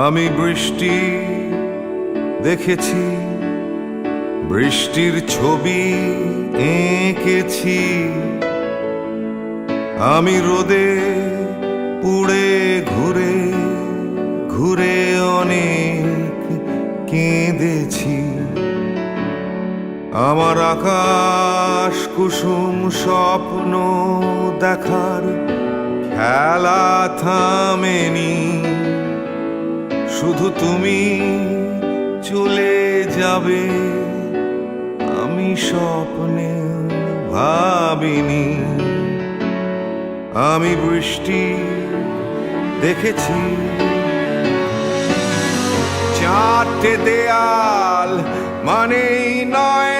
আমি বৃষ্টি দেখেছি, বৃষ্টির ছবি এঁকেছি। আমি রোদে পুড়ে ঘুরে ঘুরে অনেক কেঁদেছি। আমার আকাশ কুসুম স্বপ্ন দেখার খেলা থামেনি। শুধু তুমি চলে যাবে আমি স্বপ্নে ভাবিনি। আমি বৃষ্টি দেখেছি, চারটে দেয়াল মানেই নয়